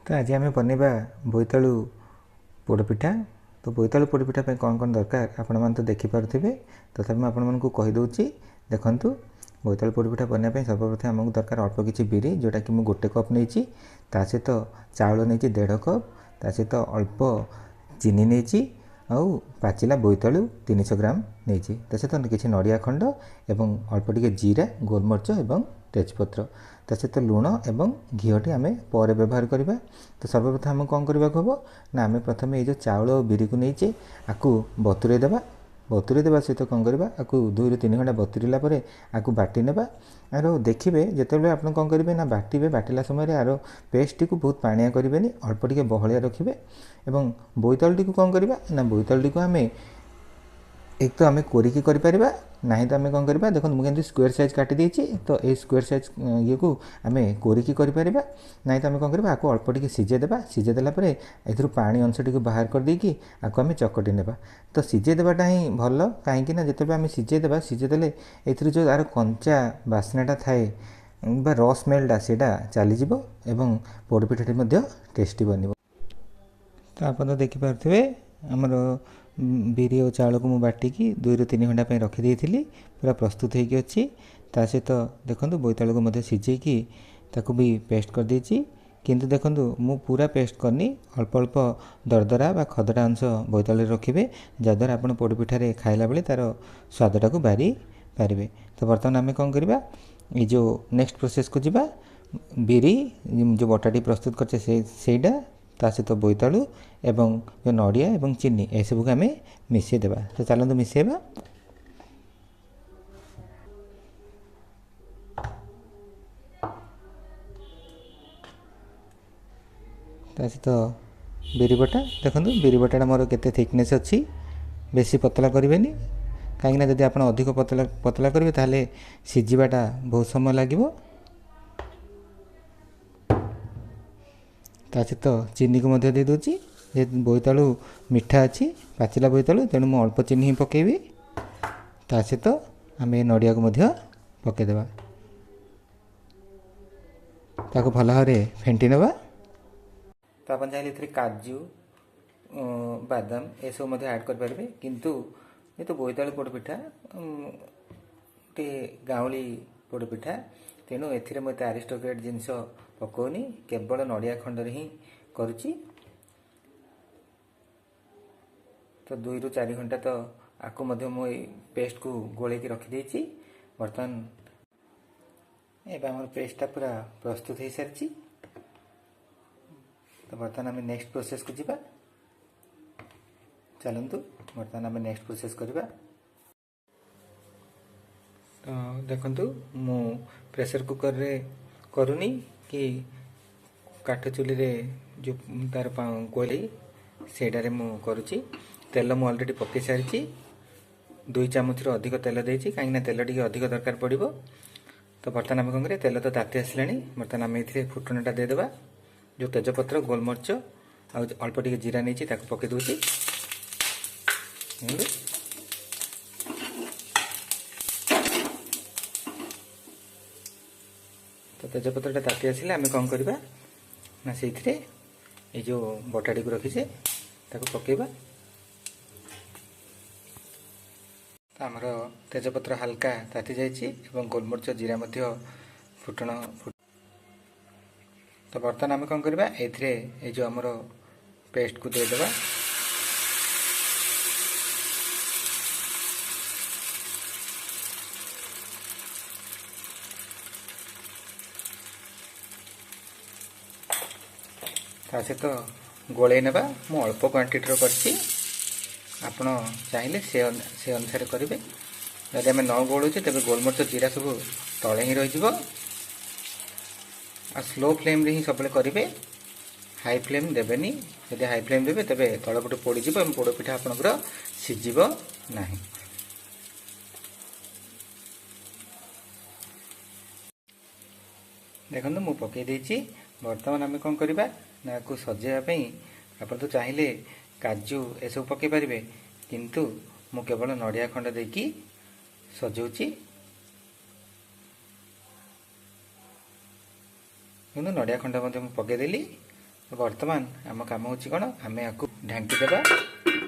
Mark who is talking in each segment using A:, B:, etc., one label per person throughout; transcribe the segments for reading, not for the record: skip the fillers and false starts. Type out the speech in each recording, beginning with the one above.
A: तो आज आम बनवा बोईतालु पोड़पिठा। तो बोईतालु पोड़पिठा कौन कौन दरकार आपण मैंने तो देखिपे, तथा मुझे आपण को कहीदे। देखूँ बोईतालु पोड़पिठा बनवाई सर्वप्रथम आमको दरकार अल्प किसी बिरी, जोटा कि मुझे 1 कप नहीं, सहित चाउल नहीं 1.5 कप, ता सहित अल्प चीनी नहीं, आउ पाचिला बोईतालु 300 ग्राम नहीं, सहित किसी नड़िया खंड एवं अल्प टिके जीरा, गोलमरीच और तेजपत्र, ता सहित लुण और घीटी आम पर व्यवहार करवा। तो सर्वप्रथम आम कौन करने को हम ना, आम प्रथम ये जो चाउल और बिरी को नहीं आपको बतुरे देवा। बतुरे देवा सहित कौन करवा, आपको 2 ରୁ 3 घंटा बतुरला आपको बाटी नेबा। आर देखिए जिते आप कौन करेंगे ना, बाटे बाटिला समय आर पेस्ट को बहुत पानिया करेंगे, अल्प टिके बहलिया रखिए। और बोईतालु टी कौन करवा ना, बोईतालु टी आम एक तो आम कोरिकी करें ना, तो आम कौन करवा देखो मुझे स्क्वेयर साइज काटी देती, तो ये स्क्वेयर साइज ये को आम कोरिकी करें ना, तो आम कौन करवा आपको अल्प टिके सिझेदेवा। सिझेदेला एथुरु पानी अंश टी बाहर कर देकी आपको आम चकटी नेबा। तो सिझेदेवाटा ही भल, कहीं जिते आम सिझेदेवा, सिझेदेले एथुरु जो तार कंचा बास्नाटा थाए बा र स्मेलटा सेटा चलीज एवं पोड़पिठाटी टेस्टी बन। तो आप देखिपे आमर बिरी और चाउल को बाटिकी 2 ରୁ 3 घंटा रखीदी पूरा प्रस्तुत होगी अच्छी। ता सहित देखो बोईतालु को सिझेकी ताकू भी पेस्ट कर देची, किंतु देखो मु पूरा पेस्ट करनी, अल्प अल्प दरदरा बा खदड़ा अंश बोईतालु रखिए, जहाद्वारा आप पोड़पिठारे खाइला बेले तार स्वादटा को बारी पारे। तो बर्तमान आम कौन करवा ये जो नेक्स्ट प्रोसेस को जीवा, बिरी जो बटाटी प्रस्तुत करछे सेटा, ता सहित बोईतालु एवं जो नड़िया एवं चीनी ए सब को आम मिसई देवा। तो चलते मिसेबा। ता सहित बिरी बटा, देखो बिरी बटाटा मोर केते थिकनेस अच्छी, बेसी पतला करेंगे कहीं जब आप अधिक पतला पतला करेंगे ताहले सिझाटा बहुत समय लगे। ता सहित चीनी को दे दूची, जे बोईतालु मिठा अच्छी पाचिला बोईतालु, तेणु मुझे अल्प चीनी ही पकेबी। ता सहित आम नड़िया को पकईदेवा, ताको भल भाव फेंटी नेबा। तो आप चाहिए काजू बादाम ये सब ऐड करेंगे, किंतु ये तो बोईतालु पोड़पिठा टे गाउली पोड़पिठा, तेणु एथिरे मते आरिस्टोक्रेट जिनस पकाउनी, केवल नड़िया खंडर ही करुच्ची। तो 2 ରୁ 4 घंटा तो आपको मु पेस्ट को गोले की रखीदे। बर्तमान एवं पेस्टा पूरा प्रस्तुत हो सारी। तो बर्तमान आम नेक्स्ट प्रोसेस को जीवा। चलतु बर्तमान आम नेक्स्ट प्रोसेस करवा। तो देखंतु मु प्रेशर कुकर रे करूनी कि काठ चुली रे जो तार गोली सेटारे मु करुची। तेल मु ऑलरेडी पकई सारी, 2 चामच अधिक तेल देती, कहीं तेल टी अधिक दरकार पड़ो। तो बर्तमान आम कौन करें, तेल तो ताती आसला, बर्तमान आम ये फुटणटा देदेवा। जो तेजपत्र गोलमरीच अल्प टिके जीरा नहीं पकई दूसरी। तो तेजपत्रटा ताती आसले आम कौन करवा ना, से ये जो बटाटी को रखीचे पकेबा। तो आमर तेजपत्र हल्का ताती जाइए एवं गोलमरीच जीरा फुटण। तो बर्तमान आम कौन करवा ये जो आमर पेस्ट को देदेवा। ता सहित गोले नेबा। मु अल्प क्वांटिटी करछि, आपण चाहिए से अनुसार करेंगे। जब आम न गोलुचे तेज गोलमरीच जीरा सब तले ही रही। आ स्लो फ्लेम रे ही सब करेंगे, हाई फ्लेम देवेनी। यदि हाई फ्लेम देवे तेरे तलपटे पोड़ीज और पोड़पिठा आपंकर सीझब ना। देखो मु पकई देछि। बर्तमान आम कौन करवा ना, को सजाइवाई आप तो चाहिए काजू ये सब पकई पारे, किंतु मु केवल नड़िया खंड देकी सजाऊँगी। नड़िया खंड पकईदेली। बर्तमान आम कम हो आम या ढांकी देवा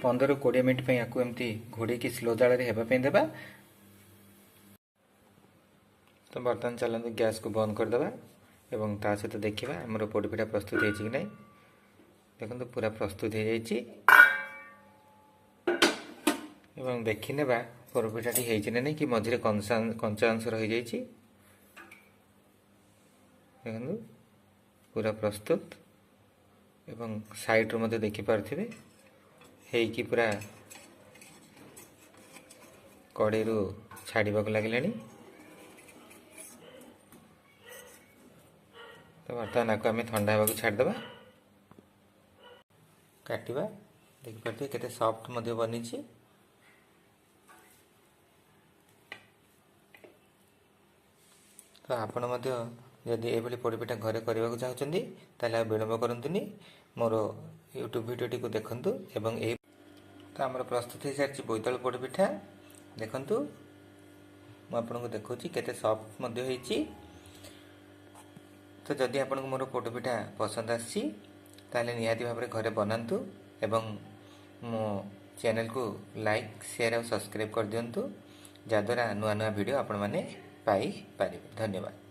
A: 15-20 मिनट या एमती घोड़े स्लो जाल देवा। तो बर्तमान चलते गैस को बंद करदे एवं ता सहित देखा आमर पोड़पिठा प्रस्तुत है कि नहीं। देखो पूरा प्रस्तुत हो जाइए एवं देखी नेबा पोड़पिठाटी होती ना नहीं कि मझे कंचा अंश रही जाइए। देखो पूरा प्रस्तुत एवं साइड रू मध्य देखी पार्थिबे हेकी पूरा कड़े रू छाड़ीबा को लगिलानी। तो बर्तमान आपको आम ठंडा होगा छाड़देवा काटिबा। देखिपे केते सॉफ्ट मध्य बनी। तो आपण मध्य जदि ये पोड़पिठा घरे करने को चाहते ताले विलम्ब करतुनि मोर यूट्यूब वीडियोटी को देखंतु एवं ए तो आमर प्रस्तुत हो सारी बोईतालु पोड़पिठा। देखंतु मु आपनको देखौछि केते सॉफ्ट मध्य होईछि। तो जदि आपनको मोर पोड़पिठा पसंद आछि ताले निहाती भाबरे घरे बनांतु एवं मो चैनल को लाइक शेयर और सब्सक्राइब कर दियंतु जद्वारा नुआ नुआ वीडियो आपण माने पाई पारिबे। धन्यवाद।